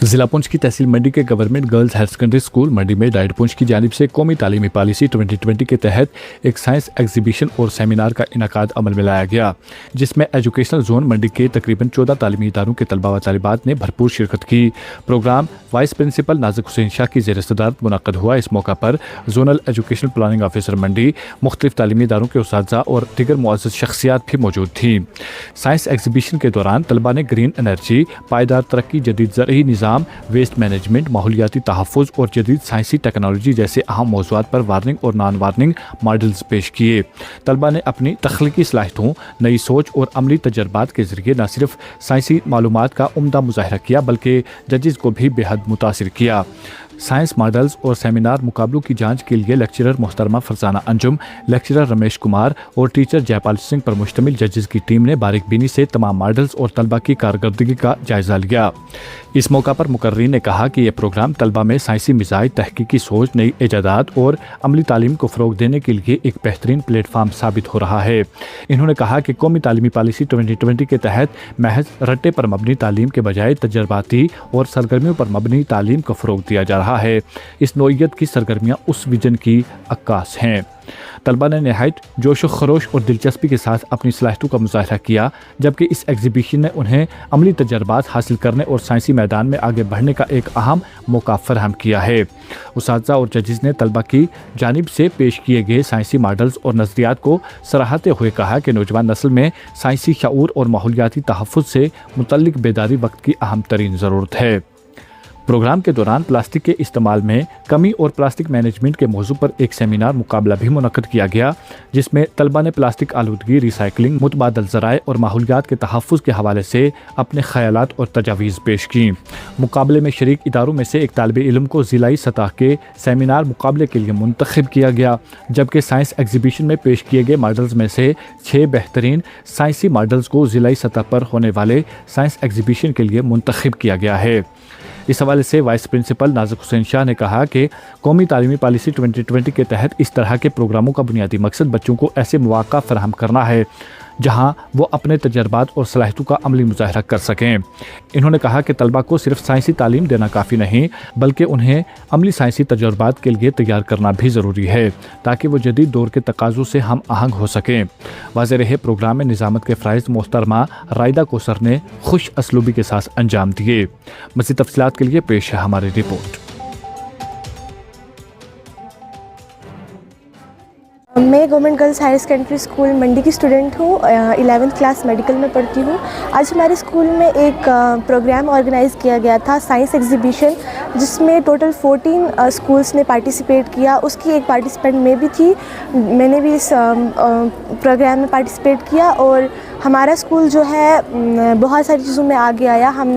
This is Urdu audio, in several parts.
ضلع پونچھ کی تحصیل منڈی کے government girls higher secondary school Mandi میں ڈائٹ پونچھ کی جانب سے قومی تعلیمی پالیسی 2020 کے تحت ایک سائنس ایگزیبیشن اور سیمینار کا انعقاد عمل میں لایا گیا، جس میں ایجوکیشنل زون منڈی کے تقریباً 14 تعلیمی اداروں کے طلباء و طالبات نے بھرپور شرکت کی۔ پروگرام وائس پرنسپل نازک حسین شاہ کی زیر صدارت منعقد ہوا۔ اس موقع پر زونل ایجوکیشن پلاننگ آفیسر منڈی، مختلف تعلیمی اداروں کے اساتذہ اور دیگر معزز شخصیات بھی موجود تھیں۔ سائنس ایگزیبیشن کے دوران طلباء نے گرین انرجی، پائیدار ترقی، جدید زرعی نظام، ویسٹ مینجمنٹ، ماحولیاتی تحفظ اور جدید سائنسی ٹیکنالوجی جیسے اہم موضوعات پر وارننگ اور نان وارننگ ماڈلز پیش کیے۔ طلباء نے اپنی تخلیقی صلاحیتوں، نئی سوچ اور عملی تجربات کے ذریعے نہ صرف سائنسی معلومات کا عمدہ مظاہرہ کیا بلکہ ججز کو بھی بے حد متاثر کیا۔ سائنس ماڈلز اور سیمینار مقابلوں کی جانچ کے لیے لیکچرر محترمہ فرزانہ انجم، لیکچرر رمیش کمار اور ٹیچر جے پال سنگھ پر مشتمل ججز کی ٹیم نے باریک بینی سے تمام ماڈلز اور طلباء کی کارکردگی کا جائزہ لیا۔ اس موقع پر مقررین نے کہا کہ یہ پروگرام طلباء میں سائنسی مزاج، تحقیقی سوچ، نئی ایجادات اور عملی تعلیم کو فروغ دینے کے لیے ایک بہترین پلیٹ فارم ثابت ہو رہا ہے۔ انہوں نے کہا کہ قومی تعلیمی پالیسی 2020 کے تحت محض رٹے پر مبنی تعلیم کے بجائے تجرباتی اور سرگرمیوں پر مبنی تعلیم کو فروغ دیا جا رہا ہے۔ اس نوعیت کی سرگرمیاں اس ویژن کی عکاس ہیں۔ طلباء نے نہایت جوش و خروش اور دلچسپی کے ساتھ اپنی صلاحیتوں کا مظاہرہ کیا، جبکہ اس ایگزیبیشن نے انہیں عملی تجربات حاصل کرنے اور سائنسی میدان میں آگے بڑھنے کا ایک اہم موقع فراہم کیا ہے۔ اساتذہ اور ججز نے طلباء کی جانب سے پیش کیے گئے سائنسی ماڈلز اور نظریات کو سراہتے ہوئے کہا کہ نوجوان نسل میں سائنسی شعور اور ماحولیاتی تحفظ سے متعلق بیداری وقت کی اہم ترین ضرورت ہے۔ پروگرام کے دوران پلاسٹک کے استعمال میں کمی اور پلاسٹک مینجمنٹ کے موضوع پر ایک سیمینار مقابلہ بھی منعقد کیا گیا، جس میں طلباء نے پلاسٹک آلودگی، ری سائیکلنگ، متبادل ذرائع اور ماحولیات کے تحفظ کے حوالے سے اپنے خیالات اور تجاویز پیش کیں۔ مقابلے میں شریک اداروں میں سے ایک طالب علم کو ضلعی سطح کے سیمینار مقابلے کے لیے منتخب کیا گیا، جبکہ سائنس ایگزیبیشن میں پیش کیے گئے ماڈلز میں سے 6 بہترین سائنسی ماڈلز کو ضلعی سطح پر ہونے والے سائنس ایگزیبیشن کے لیے منتخب کیا گیا ہے۔ اس حوالے سے وائس پرنسپل نازک حسین شاہ نے کہا کہ قومی تعلیمی پالیسی 2020 کے تحت اس طرح کے پروگراموں کا بنیادی مقصد بچوں کو ایسے مواقع فراہم کرنا ہے جہاں وہ اپنے تجربات اور صلاحیتوں کا عملی مظاہرہ کر سکیں۔ انہوں نے کہا کہ طلباء کو صرف سائنسی تعلیم دینا کافی نہیں بلکہ انہیں عملی سائنسی تجربات کے لیے تیار کرنا بھی ضروری ہے تاکہ وہ جدید دور کے تقاضوں سے ہم آہنگ ہو سکیں۔ واضح رہے پروگرام میں نظامت کے فرائض محترمہ رائدہ کوثر نے خوش اسلوبی کے ساتھ انجام دیے۔ مزید تفصیلات کے لیے پیش ہے ہماری رپورٹ۔ میں government girls higher secondary school Mandi کی اسٹوڈنٹ ہوں، 11th کلاس میڈیکل میں پڑھتی ہوں۔ آج ہمارے اسکول میں ایک پروگرام آرگنائز کیا گیا تھا، سائنس ایگزیبیشن، جس میں ٹوٹل 14 اسکولس نے پارٹیسپیٹ کیا۔ اس کی ایک پارٹیسپینٹ میں بھی تھی، میں نے بھی اس پروگرام میں پارٹیسپیٹ کیا اور ہمارا اسکول جو ہے بہت ساری چیزوں میں آگے آیا۔ ہم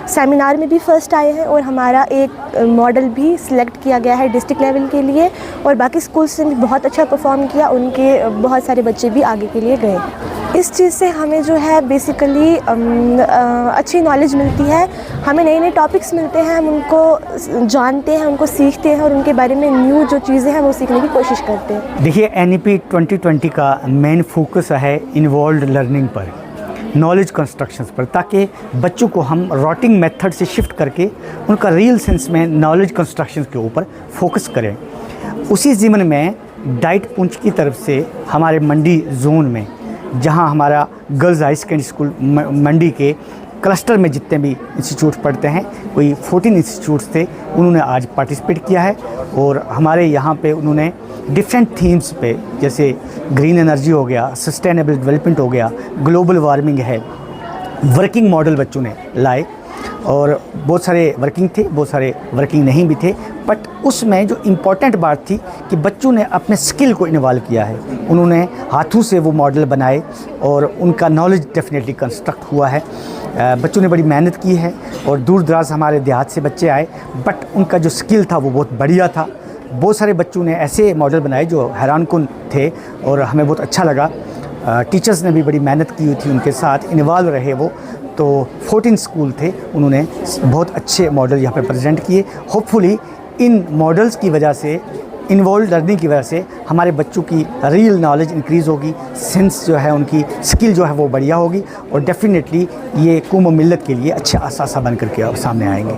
سیمینار میں بھی فرسٹ آئے ہیں اور ہمارا ایک ماڈل بھی سلیکٹ کیا گیا ہے ڈسٹرکٹ لیول کے لیے، اور باقی اسکولس نے بھی بہت اچھا پرفارم کیا، ان کے بہت سارے بچے بھی آگے کے لیے گئے۔ اس چیز سے ہمیں جو ہے بیسیکلی اچھی نالج ملتی ہے، ہمیں نئے نئے ٹاپکس ملتے ہیں، ہم ان کو جانتے ہیں، ان کو سیکھتے ہیں اور ان کے بارے میں نیو جو چیزیں ہیں وہ سیکھنے کی کوشش کرتے ہیں۔ دیکھیے NEP 2020 کا مین فوکس ہے انوالوڈ لرننگ پر، نالج کنسٹرکشنز پر، تاکہ بچوں کو ہم راٹنگ میتھڈ سے شفٹ کر کے ان کا ریئل سینس میں نالج کنسٹرکشنز کے اوپر فوکس کریں۔ اسی ضمن میں ڈائٹ پونچھ کی طرف سے ہمارے منڈی زون میں، جہاں ہمارا گرلز ہائی سیکنڈری اسکول منڈی کے کلسٹر میں جتنے بھی انسٹیٹیوٹ پڑھتے ہیں، کوئی 14 انسٹیٹیوٹس تھے، انہوں نے آج پارٹیسپیٹ کیا ہے اور ہمارے یہاں پہ انہوں نے ڈفرینٹ تھیمز پہ، جیسے گرین انرجی ہو گیا، سسٹینیبل ڈیولپمنٹ ہو گیا، گلوبل وارمنگ ہے، ورکنگ ماڈل بچوں نے لائے، اور بہت سارے ورکنگ تھے، بہت سارے ورکنگ نہیں بھی تھے، بٹ اس میں جو امپورٹنٹ بات تھی کہ بچوں نے اپنے سکل کو انوالو کیا ہے، انہوں نے ہاتھوں سے وہ ماڈل بنائے اور ان کا نالج ڈیفینیٹلی کنسٹرکٹ ہوا ہے۔ بچوں نے بڑی محنت کی ہے اور دور دراز ہمارے دیہات سے بچے آئے، بٹ ان کا جو سکل تھا وہ بہت بڑھیا تھا۔ بہت سارے بچوں نے ایسے ماڈل بنائے جو حیران کن تھے اور ہمیں بہت اچھا لگا۔ ٹیچرز نے بھی بڑی محنت کی ہوئی تھی، ان کے ساتھ انوالو رہے وہ، تو 14 اسکول تھے، انہوں نے بہت اچھے ماڈل یہاں پہ پریزنٹ کیے۔ ہوپ فلی ان ماڈلز کی وجہ سے، انوالوڈ لرننگ کی وجہ سے ہمارے بچوں کی ریئل نالج انکریز ہوگی، سینس جو ہے ان کی سکل جو ہے وہ بڑھیا ہوگی، اور ڈیفینیٹلی یہ قوم و ملت کے لیے اچھا اثاثہ بن کر کے سامنے آئیں گے۔